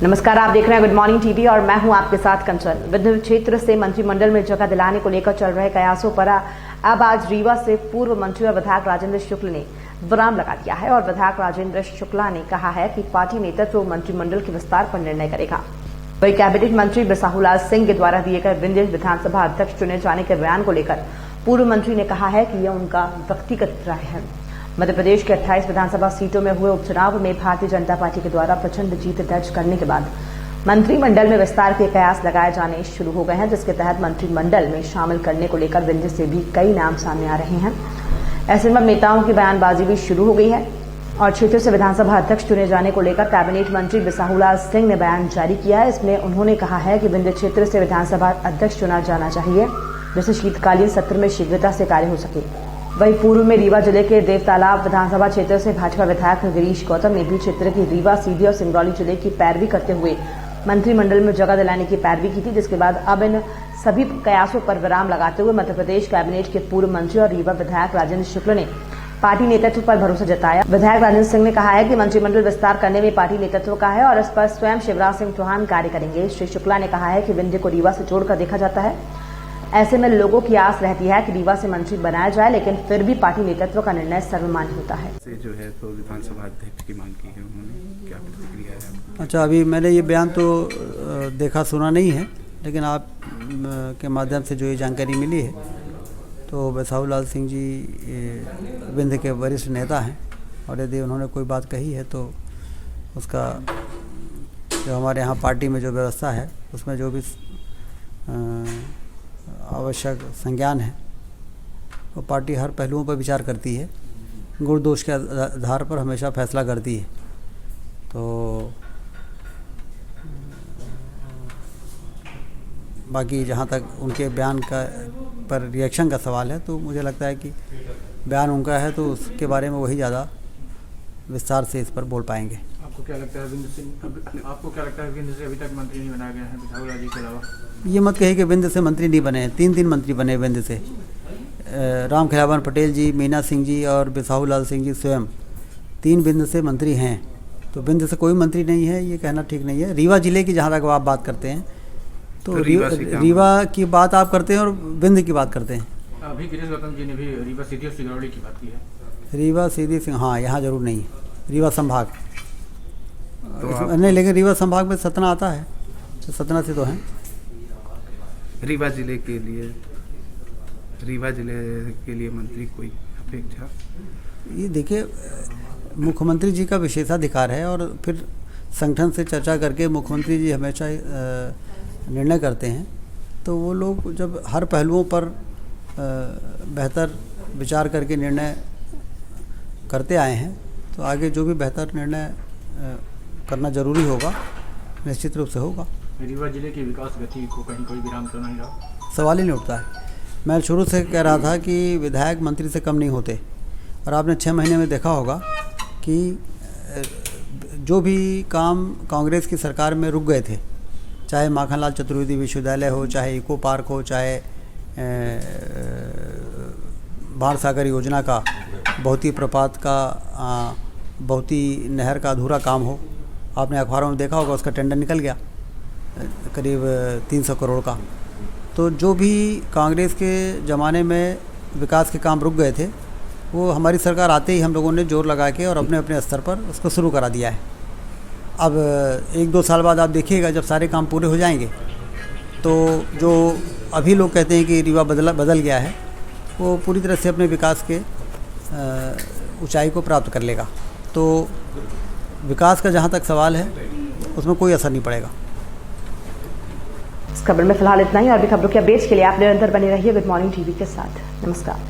नमस्कार, आप देख रहे हैं गुड मॉर्निंग टीवी और मैं हूं आपके साथ कंचन। विभिन्न क्षेत्र से मंत्रिमंडल में जगह दिलाने को लेकर चल रहे कयासों पर अब आज रीवा से पूर्व मंत्री और विधायक राजेंद्र शुक्ल ने विराम लगा दिया है और विधायक राजेंद्र शुक्ला ने कहा है कि पार्टी नेतृत्व मंत्रिमंडल के विस्तार पर निर्णय करेगा। वही कैबिनेट मंत्री बिसाहुलाल सिंह के द्वारा दिए गए विंध्य विधानसभा अध्यक्ष चुने जाने के बयान को लेकर पूर्व मंत्री ने कहा है कि यह उनका व्यक्तिगत राय है। मध्य प्रदेश के 28 विधानसभा सीटों में हुए उपचुनाव में भारतीय जनता पार्टी के द्वारा प्रचंड जीत दर्ज करने के बाद मंत्रिमंडल में विस्तार के कयास लगाए जाने शुरू हो गए हैं, जिसके तहत मंत्रिमंडल में शामिल करने को लेकर विंध्य से भी कई नाम सामने आ रहे हैं। ऐसे में नेताओं की बयानबाजी भी शुरू हो गई है और क्षेत्र से विधानसभा अध्यक्ष चुने जाने को लेकर कैबिनेट मंत्री बिसाहुलाल सिंह ने बयान जारी किया है। इसमें उन्होंने कहा है कि विंध्य क्षेत्र से विधानसभा अध्यक्ष चुना जाना चाहिए, जिससे शीतकालीन सत्र में शीघ्रता से कार्य हो सके। वहीं पूर्व में रीवा जिले के देवतालाब विधानसभा क्षेत्र से भाजपा विधायक गिरीश गौतम ने भी क्षेत्र की रीवा, सीधी और सिंगरौली जिले की पैरवी करते हुए मंत्रिमंडल में जगह दिलाने की पैरवी की थी, जिसके बाद अब इन सभी कयासों पर विराम लगाते हुए मध्य प्रदेश कैबिनेट के पूर्व मंत्री और रीवा विधायक राजेंद्र शुक्ल ने पार्टी नेतृत्व पर भरोसा जताया। विधायक राजेंद्र सिंह ने कहा है कि मंत्रिमंडल विस्तार करने में पार्टी नेतृत्व का है और इस पर स्वयं शिवराज सिंह चौहान कार्य करेंगे। श्री शुक्ला ने कहा है कि विंध्य को रीवा से जोड़कर देखा जाता है, ऐसे में लोगों की आस रहती है कि रीवा से मंत्री बनाया जाए, लेकिन फिर भी पार्टी नेतृत्व का निर्णय सर्वमान्य होता है। जो है तो विधानसभा अध्यक्ष की मांग की है, उन्होंने क्या प्रतिक्रिया है? अच्छा, अभी मैंने ये बयान तो देखा सुना नहीं है, लेकिन आप के माध्यम से जो ये जानकारी मिली है तो बिसाहुलाल सिंह जी विंध्य के वरिष्ठ नेता हैं और यदि उन्होंने कोई बात कही है तो उसका जो हमारे यहाँ पार्टी में जो व्यवस्था है उसमें जो भी आवश्यक संज्ञान है वो पार्टी हर पहलुओं पर विचार करती है, गुण दोष के आधार पर हमेशा फैसला करती है। तो बाकी जहाँ तक उनके बयान का पर रिएक्शन का सवाल है तो मुझे लगता है कि बयान उनका है तो उसके बारे में वही ज़्यादा विस्तार से इस पर बोल पाएंगे। आपको क्या लगता है विंध्य से अभी तक मंत्री नहीं बनाया गया है बिसाहुलाल जी के अलावा? ये मत कहिए कि विंध्य से मंत्री नहीं बने हैं, तीन मंत्री बने विंध्य से। राम खिलावन पटेल जी, मीना सिंह जी और बिसाहुलाल सिंह जी स्वयं 3 विंध्य से मंत्री हैं। तो विंध्य से कोई मंत्री नहीं है ये कहना ठीक नहीं है। रीवा जिले की जहाँ तक आप बात करते हैं तो रीवा की बात आप करते हैं और विंध्य की बात करते हैं। अभी गिरीश गौतम जी ने भी रीवा, सीधी और सिंगरौली की बात की है। रीवा, सीधी, हाँ यहाँ जरूर नहीं है, रीवा संभाग तो नहीं, लेकिन रीवा संभाग में सतना आता है तो सतना से तो हैं। रीवा जिले के लिए मंत्री कोई अपेक्षा? ये देखिए, मुख्यमंत्री जी का विशेषाधिकार है और फिर संगठन से चर्चा करके मुख्यमंत्री जी हमेशा निर्णय करते हैं। तो वो लोग जब हर पहलुओं पर बेहतर विचार करके निर्णय करते आए हैं तो आगे जो भी बेहतर निर्णय करना जरूरी होगा निश्चित रूप से होगा। रीवा जिले की विकास गति को कहीं कोई विराम तो नहीं रहा? सवाल ही नहीं उठता है। मैं शुरू से कह रहा था कि विधायक मंत्री से कम नहीं होते और आपने 6 महीने में देखा होगा कि जो भी काम कांग्रेस की सरकार में रुक गए थे, चाहे माखनलाल चतुर्वेदी विश्वविद्यालय हो, चाहे इको पार्क हो, चाहे बाढ़ सागर योजना का, बहुती प्रपात का, बहुती नहर का अधूरा काम हो, आपने अखबारों में देखा होगा उसका टेंडर निकल गया करीब 300 करोड़ का। तो जो भी कांग्रेस के ज़माने में विकास के काम रुक गए थे वो हमारी सरकार आते ही हम लोगों ने जोर लगा के और अपने अपने स्तर पर उसको शुरू करा दिया है। अब 1-2 साल बाद आप देखिएगा जब सारे काम पूरे हो जाएंगे तो जो अभी लोग कहते हैं कि रीवा बदल गया है वो पूरी तरह से अपने विकास के ऊंचाई को प्राप्त कर लेगा। तो विकास का जहाँ तक सवाल है उसमें कोई असर नहीं पड़ेगा। इस खबर में फिलहाल इतना ही और भी खबरों के अपडेट्स के लिए आप निरंतर बने रहिए गुड मॉर्निंग टीवी के साथ। नमस्कार।